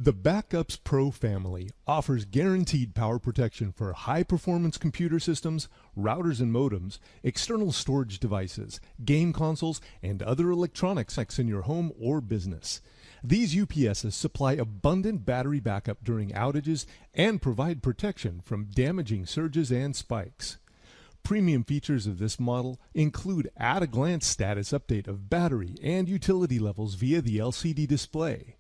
The Backups Pro family offers guaranteed power protection for high-performance computer systems, routers and modems, external storage devices, game consoles, and other electronics in your home or business. These UPSs supply abundant battery backup during outages and provide protection from damaging surges and spikes. Premium features of this model include at-a-glance status update of battery and utility levels via the LCD display.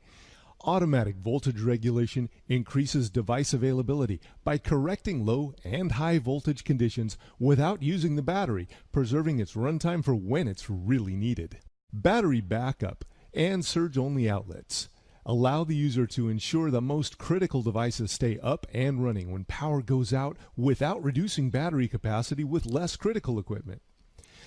Automatic voltage regulation increases device availability by correcting low and high voltage conditions without using the battery, preserving its runtime for when it's really needed. Battery backup and surge-only outlets allow the user to ensure the most critical devices stay up and running when power goes out without reducing battery capacity with less critical equipment.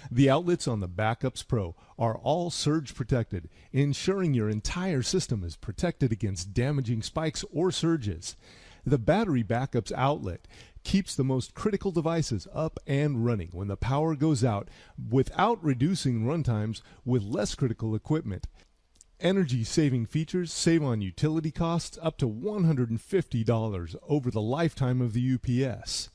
The outlets on the Backups Pro are all surge protected, ensuring your entire system is protected against damaging spikes or surges. The battery backups outlet keeps the most critical devices up and running when the power goes out without reducing runtimes with less critical equipment. Energy-saving features save on utility costs up to $150 over the lifetime of the UPS.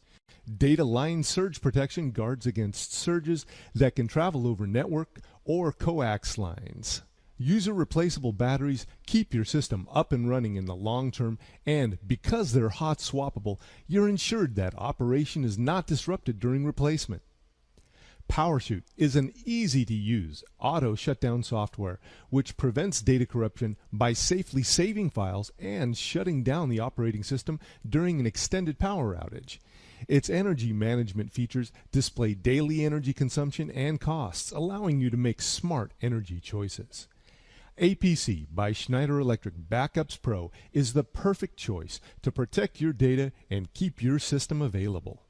Data line surge protection guards against surges that can travel over network or coax lines. User-replaceable batteries keep your system up and running in the long term, and because they're hot swappable, you're ensured that operation is not disrupted during replacement. PowerShoot is an easy-to-use auto shutdown software which prevents data corruption by safely saving files and shutting down the operating system during an extended power outage. Its energy management features display daily energy consumption and costs, allowing you to make smart energy choices. APC by Schneider Electric Backups Pro is the perfect choice to protect your data and keep your system available.